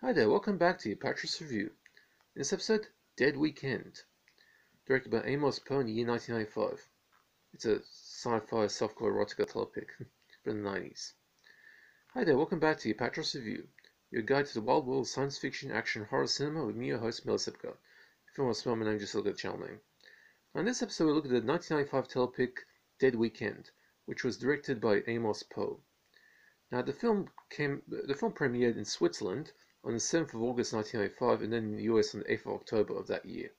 Hi there, welcome back to the Apatros Review. In this episode, Dead Weekend, directed by Amos Poe in the year 1995. It's a sci-fi softcore erotica telepic from the 90s. Hi there, welcome back to the Apatros Review, your guide to the wild world of science fiction, action, horror cinema with me, your host, Melisipka. If you want to spell my name, just look at the channel name. Now, in this episode, we look at the 1995 telepic Dead Weekend, which was directed by Amos Poe. Now, the film premiered in Switzerland on the 7th of August 1995 and then in the US on the 8th of October of that year.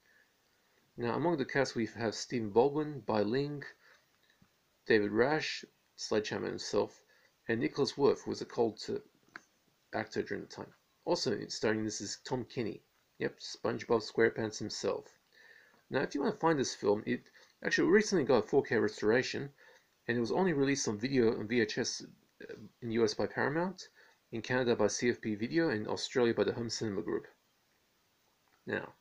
Now, among the cast we have Stephen Baldwin, Bai Ling, David Rash, Sledgehammer himself, and Nicholas Worth, who was a cult actor during the time. Also starring in this is Tom Kenny. Yep, SpongeBob SquarePants himself. Now, if you want to find this film, it actually recently got a 4K restoration, and it was only released on video and VHS in the US by Paramount, in Canada by CFP Video, and Australia by the Home Cinema Group. Now,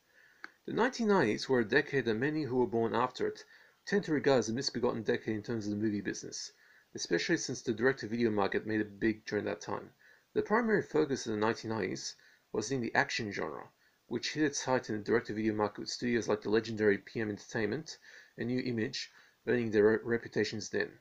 the 1990s were a decade that many who were born after it tend to regard as a misbegotten decade in terms of the movie business, especially since the direct-to-video market made it big during that time. The primary focus of the 1990s was in the action genre, which hit its height in the direct-to-video market with studios like the legendary PM Entertainment and New Image earning their reputations then.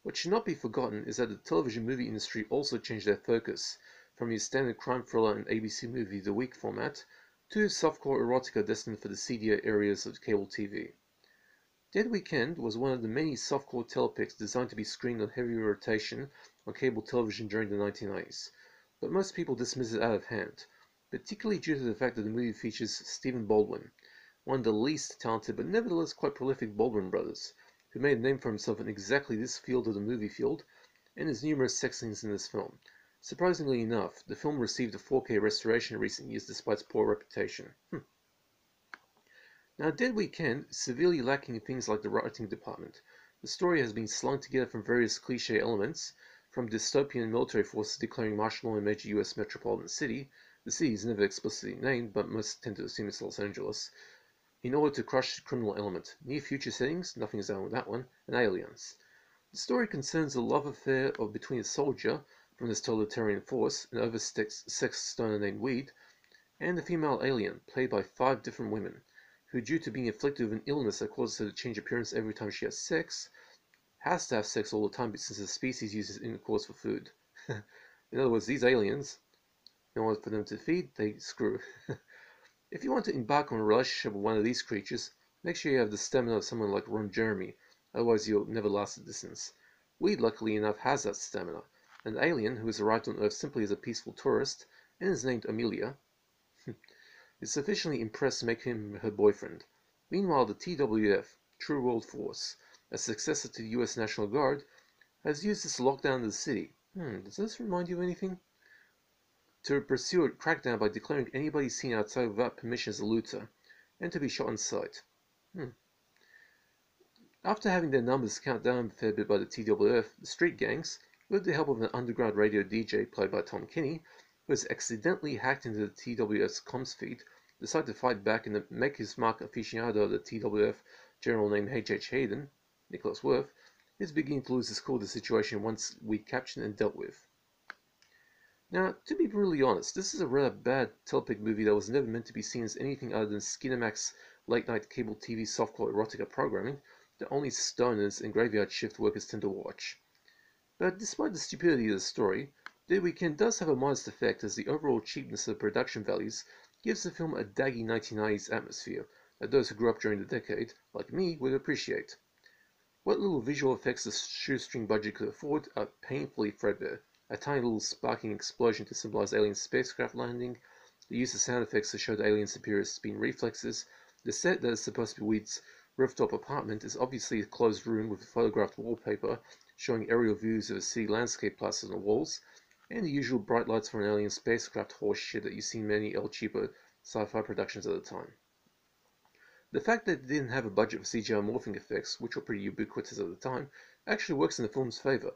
What should not be forgotten is that the television movie industry also changed their focus from your standard crime thriller and ABC movie of the week format to softcore erotica destined for the seedier areas of cable TV. Dead Weekend was one of the many softcore telepics designed to be screened on heavy rotation on cable television during the 1990s, but most people dismiss it out of hand, particularly due to the fact that the movie features Stephen Baldwin, one of the least talented but nevertheless quite prolific Baldwin brothers, who made a name for himself in exactly this field of the movie field, and his numerous sex scenes in this film. Surprisingly enough, the film received a 4K restoration in recent years despite its poor reputation. Now, Dead Weekend is severely lacking in things like the writing department. The story has been slung together from various cliché elements, from dystopian military forces declaring martial law in a major US metropolitan city. The city is never explicitly named, but most tend to assume it's Los Angeles, in order to crush the criminal element. Near-future settings, nothing is done with that one, and aliens. The story concerns a love affair between a soldier from this totalitarian force, an oversexed stoner named Weed, and a female alien, played by 5 different women, who, due to being afflicted with an illness that causes her to change appearance every time she has sex, has to have sex all the time since the species uses intercourse for food. In other words, these aliens, in order for them to feed, they screw. If you want to embark on a relationship with one of these creatures, make sure you have the stamina of someone like Ron Jeremy, otherwise you'll never last the distance. Weed, luckily enough, has that stamina. An alien, who has arrived on Earth simply as a peaceful tourist, and is named Amelia, is sufficiently impressed to make him her boyfriend. Meanwhile, the TWF, True World Force, a successor to the US National Guard, has used this lockdown of the city. Does this remind you of anything? To pursue a crackdown by declaring anybody seen outside without permission as a looter, and to be shot on sight. After having their numbers count down a fair bit by the TWF, the street gangs, with the help of an underground radio DJ played by Tom Kenny, who has accidentally hacked into the TWF's comms feed, decide to fight back and make his mark aficionado of the TWF general named H.H. Hayden, Nicholas Worth, is beginning to lose his cool to the situation once we captured and dealt with. Now, to be brutally honest, this is a rather bad telepic movie that was never meant to be seen as anything other than Skinamax late-night cable TV softcore erotica programming that only stoners and graveyard shift workers tend to watch. But despite the stupidity of the story, Dead Weekend does have a modest effect, as the overall cheapness of the production values gives the film a daggy 1990s atmosphere that those who grew up during the decade, like me, would appreciate. What little visual effects the shoestring budget could afford are painfully threadbare. A tiny little sparking explosion to symbolize alien spacecraft landing, the use of sound effects to show the alien's superior spin reflexes, the set that is supposed to be Weed's rooftop apartment is obviously a closed room with photographed wallpaper showing aerial views of a city landscape plastered on the walls, and the usual bright lights for an alien spacecraft horse shit that you see in many El Cheapo sci-fi productions at the time. The fact that it didn't have a budget for CGI morphing effects, which were pretty ubiquitous at the time, actually works in the film's favor,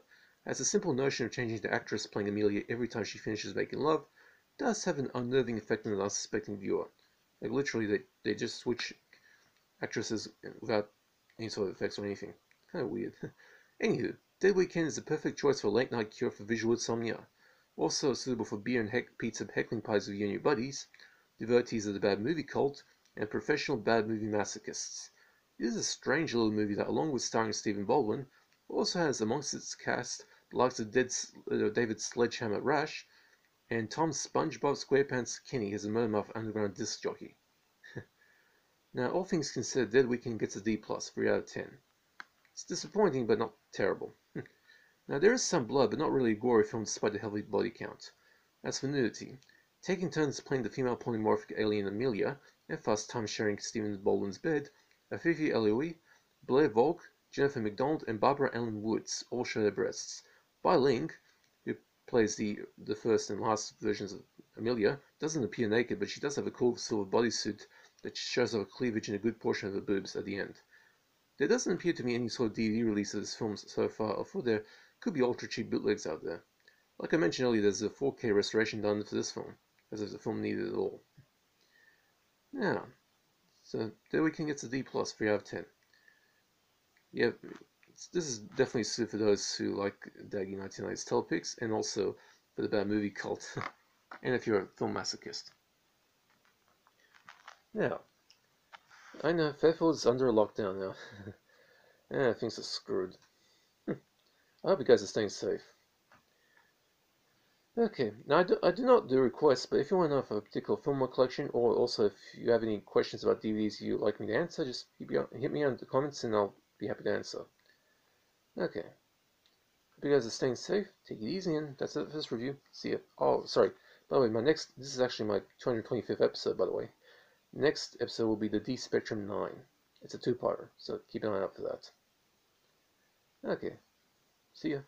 as the simple notion of changing the actress playing Amelia every time she finishes making love does have an unnerving effect on the unsuspecting viewer. Like literally, they just switch actresses without any sort of effects or anything. Kind of weird. Anywho, Dead Weekend is the perfect choice for a late night cure for visual insomnia. Also suitable for beer and pizza heckling parties with you and your buddies, devotees of the bad movie cult, and professional bad movie masochists. It is a strange little movie that, along with starring Stephen Baldwin, also has amongst its cast the likes of David Sledgehammer Rash and Tom SpongeBob SquarePants Kinney as a Murdermouth underground disc jockey. Now, all things considered, Dead Weekend gets a D+, 3 out of 10. It's disappointing, but not terrible. Now, there is some blood, but not really a gory film despite the heavy body count. As for nudity, taking turns playing the female polymorphic alien Amelia, and fast time sharing Stephen Baldwin's bed, Afifi Elioui, Blair Volk, Jennifer McDonald, and Barbara Allen Woods all show their breasts. Bai Ling, who plays the first and last versions of Amelia, doesn't appear naked, but she does have a cool silver bodysuit that shows off cleavage and a good portion of her boobs at the end. There doesn't appear to be any sort of DVD release of this film so far, although there could be ultra cheap bootlegs out there. Like I mentioned earlier, there's a 4K restoration done for this film, as if the film needed it all. Now, so Dead Weekend gets a D+, 3 out of 10. Yeah, this is definitely suited for those who like daggy 1990s telepics, and also for the bad movie cult, and if you're a film masochist. Now, I know Fairfield is under a lockdown now. Yeah, things are screwed. I hope you guys are staying safe. Okay, now I do not do requests, but if you want to know of a particular film collection, or also if you have any questions about DVDs you'd like me to answer, just hit me on the comments and I'll be happy to answer. Okay, hope you guys are staying safe, take it easy, and that's it for this review. See ya. Oh, sorry, by the way, this is actually my 225th episode, by the way. Next episode will be the D Spectrum 9. It's a two-parter, so keep an eye out for that. Okay, see ya.